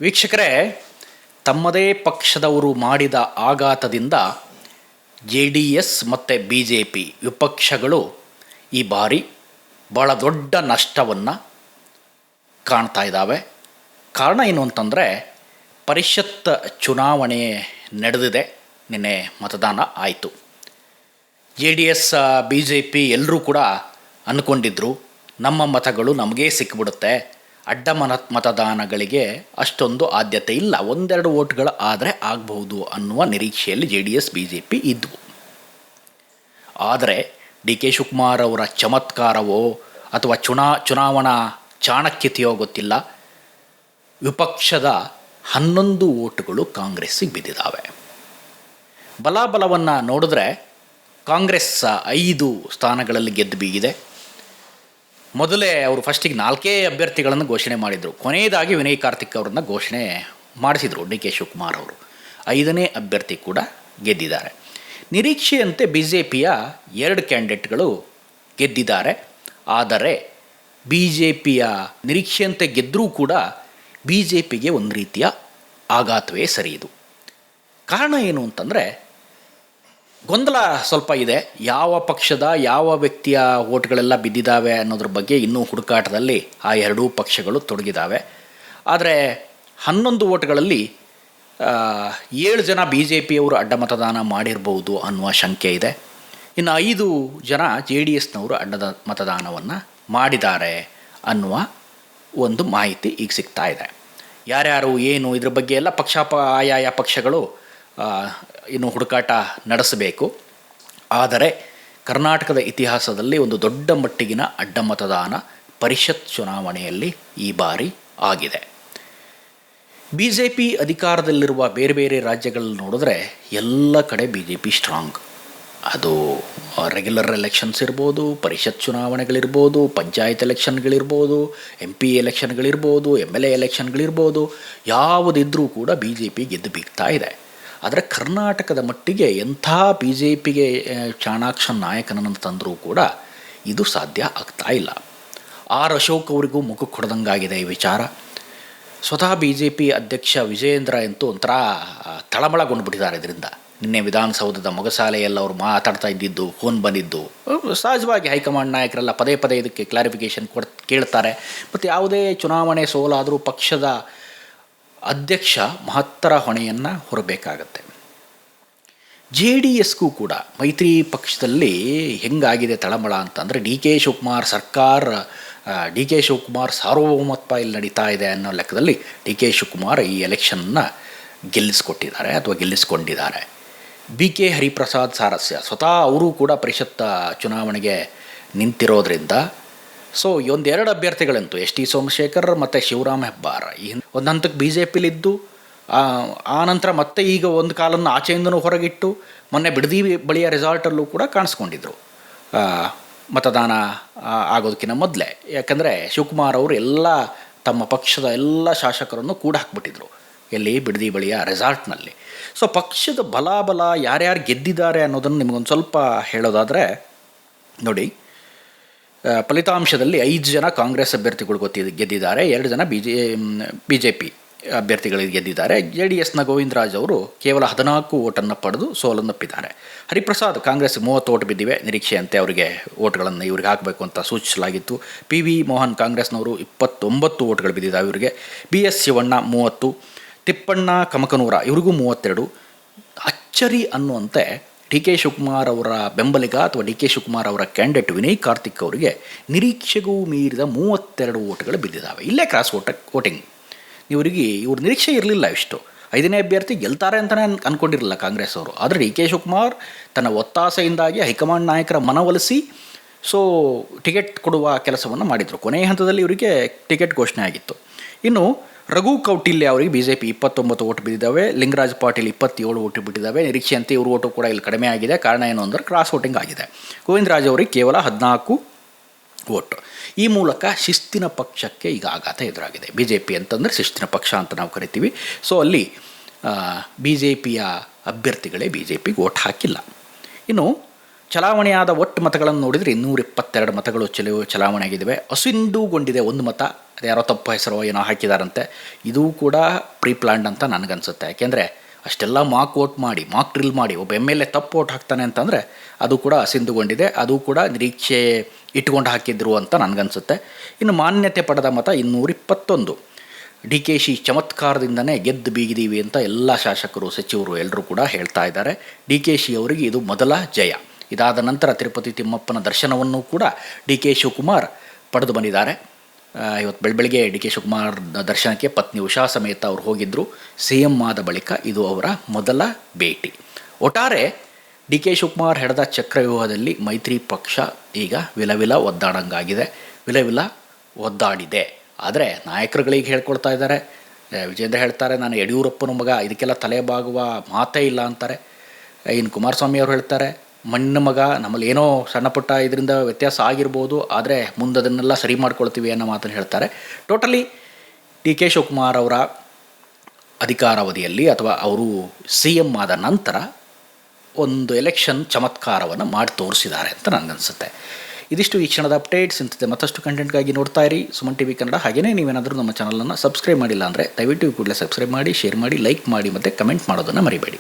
ವೀಕ್ಷಕರೇ, ತಮ್ಮದೇ ಪಕ್ಷದವರು ಮಾಡಿದ ಆಘಾತದಿಂದ JDS ಮತ್ತು BJP ವಿಪಕ್ಷಗಳು ಈ ಬಾರಿ ಭಾಳ ದೊಡ್ಡ ನಷ್ಟವನ್ನು ಕಾಣ್ತಾ ಇದ್ದಾವೆ. ಕಾರಣ ಏನು ಅಂತಂದರೆ, ಪರಿಷತ್ ಚುನಾವಣೆ ನಡೆದಿದೆ, ನಿನ್ನೆ ಮತದಾನ ಆಯಿತು. JDS BJP ಎಲ್ಲರೂ ಕೂಡ ಅಂದ್ಕೊಂಡಿದ್ದರು ನಮ್ಮ ಮತಗಳು ನಮಗೇ ಸಿಕ್ಕಿಬಿಡುತ್ತೆ, ಅಡ್ಡ ಮತದಾನಗಳಿಗೆ ಅಷ್ಟೊಂದು ಆದ್ಯತೆ ಇಲ್ಲ, ಒಂದೆರಡು ವೋಟ್ಗಳು ಆದರೆ ಆಗಬಹುದು ಅನ್ನುವ ನಿರೀಕ್ಷೆಯಲ್ಲಿ JDS BJP ಇದ್ದವು. ಆದರೆ DK ಶಿವಕುಮಾರ್ ಅವರ ಚಮತ್ಕಾರವೋ ಅಥವಾ ಚುನಾವಣಾ ಚಾಣಕ್ಯತೆಯೋ ಗೊತ್ತಿಲ್ಲ, ವಿಪಕ್ಷದ 11 ವೋಟುಗಳು ಕಾಂಗ್ರೆಸ್ಸಿಗೆ ಬಿದ್ದಿದ್ದಾವೆ. ಬಲಾಬಲವನ್ನು ನೋಡಿದ್ರೆ ಕಾಂಗ್ರೆಸ್ 5 ಸ್ಥಾನಗಳಲ್ಲಿ ಗೆದ್ದು ಬೀಗಿದೆ. ಮೊದಲೇ ಅವರು ಫಸ್ಟಿಗೆ 4 ಅಭ್ಯರ್ಥಿಗಳನ್ನು ಘೋಷಣೆ ಮಾಡಿದರು, ಕೊನೆಯದಾಗಿ ವಿನಯ್ ಕಾರ್ತಿಕ್ ಅವರನ್ನು ಘೋಷಣೆ ಮಾಡಿಸಿದರು DK ಶಿವಕುಮಾರ್ ಅವರು. 5ನೇ ಅಭ್ಯರ್ಥಿ ಕೂಡ ಗೆದ್ದಿದ್ದಾರೆ. ನಿರೀಕ್ಷೆಯಂತೆ BJPಯ 2 ಕ್ಯಾಂಡಿಡೇಟ್ಗಳು ಗೆದ್ದಿದ್ದಾರೆ. ಆದರೆ BJPಯ ನಿರೀಕ್ಷೆಯಂತೆ ಗೆದ್ದರೂ ಕೂಡ BJPಗೆ ಒಂದು ರೀತಿಯ ಆಘಾತವೇ ಸರಿ. ಇದು ಕಾರಣ ಏನು ಅಂತಂದರೆ, ಗೊಂದಲ ಸ್ವಲ್ಪ ಇದೆ. ಯಾವ ಪಕ್ಷದ ಯಾವ ವ್ಯಕ್ತಿಯ ವೋಟ್ಗಳೆಲ್ಲ ಬಿದ್ದಿದ್ದಾವೆ ಅನ್ನೋದ್ರ ಬಗ್ಗೆ ಇನ್ನೂ ಹುಡುಕಾಟದಲ್ಲಿ ಆ 2 ಪಕ್ಷಗಳು ತೊಡಗಿದ್ದಾವೆ. ಆದರೆ 11 ವೋಟ್ಗಳಲ್ಲಿ 7 ಜನ BJPಯವರು ಅಡ್ಡ ಮತದಾನ ಮಾಡಿರ್ಬೋದು ಅನ್ನುವ ಶಂಕೆ ಇದೆ. ಇನ್ನು 5 ಜನ JDSನವರು ಅಡ್ಡ ಮತದಾನವನ್ನು ಮಾಡಿದ್ದಾರೆ ಅನ್ನುವ ಒಂದು ಮಾಹಿತಿ ಈಗ ಸಿಗ್ತಾ ಇದೆ. ಯಾರ್ಯಾರು ಏನು ಇದ್ರ ಬಗ್ಗೆ ಎಲ್ಲ ಆಯಾಯ ಪಕ್ಷಗಳು ಇನ್ನು ಹುಡುಕಾಟ ನಡೆಸಬೇಕು. ಆದರೆ ಕರ್ನಾಟಕದ ಇತಿಹಾಸದಲ್ಲಿ ಒಂದು ದೊಡ್ಡ ಮಟ್ಟಿಗಿನ ಅಡ್ಡ ಮತದಾನ ಪರಿಷತ್ ಚುನಾವಣೆಯಲ್ಲಿ ಈ ಬಾರಿ ಆಗಿದೆ. BJP ಅಧಿಕಾರದಲ್ಲಿರುವ ಬೇರೆ ಬೇರೆ ರಾಜ್ಯಗಳಲ್ಲಿ ನೋಡಿದ್ರೆ ಎಲ್ಲ ಕಡೆ BJP ಸ್ಟ್ರಾಂಗ್. ಅದು ರೆಗ್ಯುಲರ್ ಎಲೆಕ್ಷನ್ಸ್ ಇರ್ಬೋದು, ಪರಿಷತ್ ಚುನಾವಣೆಗಳಿರ್ಬೋದು, ಪಂಚಾಯತ್ ಎಲೆಕ್ಷನ್ಗಳಿರ್ಬೋದು, MP ಎಲೆಕ್ಷನ್ಗಳಿರ್ಬೋದು, MLA ಎಲೆಕ್ಷನ್ಗಳಿರ್ಬೋದು, ಯಾವುದಿದ್ರೂ ಕೂಡ BJP ಗೆದ್ದು ಬೀಗ್ತಾ ಇದೆ. ಆದರೆ ಕರ್ನಾಟಕದ ಮಟ್ಟಿಗೆ ಎಂಥ BJPಗೆ ಚಾಣಾಕ್ಷ ನಾಯಕನನ್ನು ತಂದರೂ ಕೂಡ ಇದು ಸಾಧ್ಯ ಆಗ್ತಾ ಇಲ್ಲ. ಆರ್ ಅಶೋಕ್ ಅವರಿಗೂ ಮುಖಕ್ಕೆ ಹೊಡೆದಂಗಾಗಿದೆ ಈ ವಿಚಾರ. ಸ್ವತಃ BJP ಅಧ್ಯಕ್ಷ ವಿಜಯೇಂದ್ರ ಅಂತೂ ಒಂಥರ ತಳಮಳಗೊಂಡುಬಿಟ್ಟಿದ್ದಾರೆ ಇದರಿಂದ. ನಿನ್ನೆ ವಿಧಾನಸೌಧದ ಮೊಗಸಾಲೆಯಲ್ಲಿ ಅವರು ಮಾತಾಡ್ತಾ ಇದ್ದಿದ್ದು, ಫೋನ್ ಬಂದಿದ್ದು, ಸಹಜವಾಗಿ ಹೈಕಮಾಂಡ್ ನಾಯಕರೆಲ್ಲ ಪದೇ ಪದೇ ಇದಕ್ಕೆ ಕ್ಲಾರಿಫಿಕೇಷನ್ ಕೇಳ್ತಾರೆ. ಮತ್ತು ಯಾವುದೇ ಚುನಾವಣೆ ಸೋಲಾದರೂ ಪಕ್ಷದ ಅಧ್ಯಕ್ಷ ಮಹತ್ತರ ಹೊಣೆಯನ್ನು ಹೊರಬೇಕಾಗತ್ತೆ. JDSಗೂ ಕೂಡ ಮೈತ್ರಿ ಪಕ್ಷದಲ್ಲಿ ಹೆಂಗಾಗಿದೆ ತಳಮಳ ಅಂತಂದರೆ, DK ಶಿವಕುಮಾರ್ ಸರ್ಕಾರ, DK ಶಿವಕುಮಾರ್ ಸಾರ್ವಭೌಮತ್ವ ಇಲ್ಲಿ ನಡೀತಾ ಇದೆ ಅನ್ನೋ ಲೆಕ್ಕದಲ್ಲಿ DK ಶಿವಕುಮಾರ್ ಈ ಎಲೆಕ್ಷನ್ನ ಗೆಲ್ಲಿಸ್ಕೊಟ್ಟಿದ್ದಾರೆ ಅಥವಾ ಗೆಲ್ಲಿಸ್ಕೊಂಡಿದ್ದಾರೆ. BK ಹರಿಪ್ರಸಾದ್ ಸಾರಸ್ಯ ಸ್ವತಃ ಅವರು ಕೂಡ ಪರಿಷತ್ ಚುನಾವಣೆಗೆ ನಿಂತಿರೋದ್ರಿಂದ ಸೊ ಈ 1-2 ಅಭ್ಯರ್ಥಿಗಳಂತೂ ST ಸೋಮಶೇಖರ್ ಮತ್ತು ಶಿವರಾಮ್ ಹೆಬ್ಬಾರ್ ಈ ಒಂದು ಹಂತಕ್ಕೆ BJPಲಿದ್ದು, ಆ ನಂತರ ಮತ್ತೆ ಈಗ ಒಂದು ಕಾಲನ್ನು ಆಚೆಯಿಂದನೂ ಹೊರಗಿಟ್ಟು ಮೊನ್ನೆ ಬಿಡದಿ ಬಳಿಯ ರೆಸಾರ್ಟಲ್ಲೂ ಕೂಡ ಕಾಣಿಸ್ಕೊಂಡಿದ್ರು ಮತದಾನ ಆಗೋದಕ್ಕಿಂತ ಮೊದಲೇ. ಯಾಕಂದರೆ ಶಿವಕುಮಾರ್ ಅವರು ಎಲ್ಲ ತಮ್ಮ ಪಕ್ಷದ ಎಲ್ಲ ಶಾಸಕರನ್ನು ಕೂಡ ಹಾಕ್ಬಿಟ್ಟಿದ್ರು ಎಲ್ಲಿ, ಬಿಡದಿ ಬಳಿಯ ರೆಸಾರ್ಟ್ನಲ್ಲಿ. ಸೊ ಪಕ್ಷದ ಬಲಾಬಲ ಯಾರ್ಯಾರು ಗೆದ್ದಿದ್ದಾರೆ ಅನ್ನೋದನ್ನು ನಿಮಗೊಂದು ಸ್ವಲ್ಪ ಹೇಳೋದಾದರೆ ನೋಡಿ, ಫಲಿತಾಂಶದಲ್ಲಿ 5 ಜನ ಕಾಂಗ್ರೆಸ್ ಅಭ್ಯರ್ಥಿಗಳು ಗೆದ್ದಿದ್ದಾರೆ, 2 ಜನ BJP ಅಭ್ಯರ್ಥಿಗಳಿಗೆ ಗೆದ್ದಿದ್ದಾರೆ. JDSನ ಗೋವಿಂದರಾಜ್ ಅವರು ಕೇವಲ 14 ವೋಟನ್ನು ಪಡೆದು ಸೋಲನ್ನಪ್ಪಿದ್ದಾರೆ. ಹರಿಪ್ರಸಾದ್ ಕಾಂಗ್ರೆಸ್ 30 ವೋಟ್ ಬಿದ್ದಿವೆ, ನಿರೀಕ್ಷೆಯಂತೆ ಅವರಿಗೆ ವೋಟ್ಗಳನ್ನು ಇವ್ರಿಗೆ ಹಾಕಬೇಕು ಅಂತ ಸೂಚಿಸಲಾಗಿತ್ತು. PV ಮೋಹನ್ ಕಾಂಗ್ರೆಸ್ನವರು 29 ವೋಟ್ಗಳು ಬಿದ್ದಿದ್ದಾವೆ ಇವರಿಗೆ. BS ಶಿವಣ್ಣ 30, ತಿಪ್ಪಣ್ಣ ಕಮಕನೂರ ಇವ್ರಿಗೂ 32. ಅಚ್ಚರಿ ಅನ್ನುವಂತೆ DK ಶಿವಕುಮಾರ್ ಅವರ ಬೆಂಬಲಿಗ ಅಥವಾ DK ಶಿವಕುಮಾರ್ ಅವರ ಕ್ಯಾಂಡಿಡೇಟ್ ವಿನಯ್ ಕಾರ್ತಿಕ್ ಅವರಿಗೆ ನಿರೀಕ್ಷೆಗೂ ಮೀರಿದ 32 ವೋಟ್ಗಳು ಬಿದ್ದಿದ್ದಾವೆ. ಇಲ್ಲೇ ಕ್ರಾಸ್ ವೋಟಿಂಗ್. ಇವ್ರ ನಿರೀಕ್ಷೆ ಇರಲಿಲ್ಲ ಇಷ್ಟು. 5ನೇ ಅಭ್ಯರ್ಥಿ ಗೆಲ್ತಾರೆ ಅಂತಲೇ ಅಂದ್ಕೊಂಡಿರಲಿಲ್ಲ ಕಾಂಗ್ರೆಸ್ ಅವರು. ಆದರೆ DK ಶಿವಕುಮಾರ್ ತನ್ನ ಒತ್ತಾಸೆಯಿಂದಾಗಿ ಹೈಕಮಾಂಡ್ ನಾಯಕರ ಮನವೊಲಿಸಿ ಸೊ ಟಿಕೆಟ್ ಕೊಡುವ ಕೆಲಸವನ್ನು ಮಾಡಿದರು. ಕೊನೆಯ ಹಂತದಲ್ಲಿ ಇವರಿಗೆ ಟಿಕೆಟ್ ಘೋಷಣೆ ಆಗಿತ್ತು. ಇನ್ನು ರಘು ಕೌಟಿಲ್ಯ ಅವರಿಗೆ BJP 29 ವೋಟ್ ಬಿದ್ದಿದ್ದಾವೆ, ಲಿಂಗರಾಜ್ ಪಾಟೀಲ್ 27 ವೋಟ್ ಬಿಟ್ಟಿದ್ದಾವೆ. ನಿರೀಕ್ಷೆಯಂತೆ ಇವ್ರ ಓಟು ಕೂಡ ಇಲ್ಲಿ ಕಡಿಮೆ ಆಗಿದೆ. ಕಾರಣ ಏನು ಅಂದರೆ ಕ್ರಾಸ್ ವೋಟಿಂಗ್ ಆಗಿದೆ. ಗೋವಿಂದರಾಜ್ ಅವರಿಗೆ ಕೇವಲ 14 ವೋಟ್. ಈ ಮೂಲಕ ಶಿಸ್ತಿನ ಪಕ್ಷಕ್ಕೆ ಈಗ ಆಘಾತ ಎದುರಾಗಿದೆ. BJP ಅಂತಂದರೆ ಶಿಸ್ತಿನ ಪಕ್ಷ ಅಂತ ನಾವು ಕರಿತೀವಿ. ಸೊ ಅಲ್ಲಿ BJPಯ ಅಭ್ಯರ್ಥಿಗಳೇ BJPಗೆ ವೋಟ್ ಹಾಕಿಲ್ಲ. ಇನ್ನು ಚಲಾವಣೆಯಾದ ಒಟ್ಟು ಮತಗಳನ್ನು ನೋಡಿದರೆ 222 ಮತಗಳು ಚಲಾವಣೆ ಆಗಿದ್ದಾವೆ. ಅಸಿಂಧುಗೊಂಡಿದೆ ಒಂದು ಮತ, ಅದು ಯಾರೋ ತಪ್ಪು ಹೆಸರು ಏನೋ ಹಾಕಿದಾರಂತೆ. ಇದು ಕೂಡ ಪ್ರೀ ಪ್ಲ್ಯಾಂಡ್ ಅಂತ ನನಗನ್ಸುತ್ತೆ. ಯಾಕೆಂದರೆ ಅಷ್ಟೆಲ್ಲ ಮಾಕ್ ವೋಟ್ ಮಾಡಿ, ಮಾಕ್ ಡ್ರಿಲ್ ಮಾಡಿ ಒಬ್ಬ MLA ತಪ್ಪು ವೋಟ್ ಹಾಕ್ತಾನೆ ಅಂತಂದರೆ ಅದು ಕೂಡ ಅಸಿಂಧುಗೊಂಡಿದೆ. ಅದು ಕೂಡ ನಿರೀಕ್ಷೆ ಇಟ್ಕೊಂಡು ಹಾಕಿದ್ರು ಅಂತ ನನಗನ್ಸುತ್ತೆ. ಇನ್ನು ಮಾನ್ಯತೆ ಪಡೆದ ಮತ 221. DKಶಿ ಚಮತ್ಕಾರದಿಂದನೇ ಗೆದ್ದು ಬೀಗಿದೀವಿ ಅಂತ ಎಲ್ಲ ಶಾಸಕರು, ಸಚಿವರು ಎಲ್ಲರೂ ಕೂಡ ಹೇಳ್ತಾ ಇದ್ದಾರೆ. DKಶಿ ಅವರಿಗೆ ಇದು ಮೊದಲ ಜಯ. ಇದಾದ ನಂತರ ತಿರುಪತಿ ತಿಮ್ಮಪ್ಪನ ದರ್ಶನವನ್ನು ಕೂಡ DK ಶಿವಕುಮಾರ್ ಪಡೆದು ಬಂದಿದ್ದಾರೆ. ಇವತ್ತು ಬೆಳಗ್ಗೆ DK ಶಿವಕುಮಾರ್ ದರ್ಶನಕ್ಕೆ ಪತ್ನಿ ಉಷಾ ಸಮೇತ ಅವರು ಹೋಗಿದ್ದರು. CM ಆದ ಬಳಿಕ ಇದು ಅವರ ಮೊದಲ ಭೇಟಿ. ಒಟ್ಟಾರೆ DK ಶಿವಕುಮಾರ್ ಹೆಡೆದ ಚಕ್ರವ್ಯೂಹದಲ್ಲಿ ಮೈತ್ರಿ ಪಕ್ಷ ಈಗ ವಿಲವಿಲ ಒದ್ದಾಡಿದೆ. ಆದರೆ ನಾಯಕರುಗಳಿಗೆ ಹೇಳ್ಕೊಳ್ತಾ ಇದ್ದಾರೆ. ವಿಜೇಂದ್ರ ಹೇಳ್ತಾರೆ, ನಾನು ಯಡಿಯೂರಪ್ಪನ ಮಗ, ಇದಕ್ಕೆಲ್ಲ ತಲೆ ಬಾಗುವ ಮಾತೇ ಇಲ್ಲ ಅಂತಾರೆ. ಇನ್ನು ಕುಮಾರಸ್ವಾಮಿ ಅವರು ಹೇಳ್ತಾರೆ, ಮಣ್ಣ ಮಗ, ನಮ್ಮಲ್ಲಿ ಏನೋ ಸಣ್ಣ ಪುಟ್ಟ ಇದರಿಂದ ವ್ಯತ್ಯಾಸ ಆಗಿರ್ಬೋದು, ಆದರೆ ಮುಂದೆ ಅದನ್ನೆಲ್ಲ ಸರಿ ಮಾಡ್ಕೊಳ್ತೀವಿ ಅನ್ನೋ ಮಾತನ್ನು ಹೇಳ್ತಾರೆ. ಟೋಟಲಿ DK ಶಿವಕುಮಾರ್ ಅವರ ಅಧಿಕಾರಾವಧಿಯಲ್ಲಿ ಅಥವಾ ಅವರು CM ಆದ ನಂತರ ಒಂದು ಎಲೆಕ್ಷನ್ ಚಮತ್ಕಾರವನ್ನು ಮಾಡಿ ತೋರಿಸಿದ್ದಾರೆ ಅಂತ ನನಗನ್ಸುತ್ತೆ. ಇದಿಷ್ಟು ಈ ಕ್ಷಣದ ಅಪ್ಡೇಟ್ಸ್. ಇಂಥದ್ದೇ ಮತ್ತಷ್ಟು ಕಂಟೆಂಟ್ಗಾಗಿ ನೋಡ್ತಾ ಇರಿ ಸುಮನ್ TV ಕನ್ನಡ. ಹಾಗೆಯೇ ನೀವೇನಾದರೂ ನಮ್ಮ ಚಾನಲನ್ನು ಸಬ್ಸ್ಕ್ರೈಬ್ ಮಾಡಿಲ್ಲ ಅಂದರೆ ದಯವಿಟ್ಟು ಕೂಡಲೇ ಸಬ್ಸ್ಕ್ರೈಬ್ ಮಾಡಿ, ಶೇರ್ ಮಾಡಿ, ಲೈಕ್ ಮಾಡಿ ಮತ್ತು ಕಮೆಂಟ್ ಮಾಡೋದನ್ನು ಮರಿಬೇಡಿ.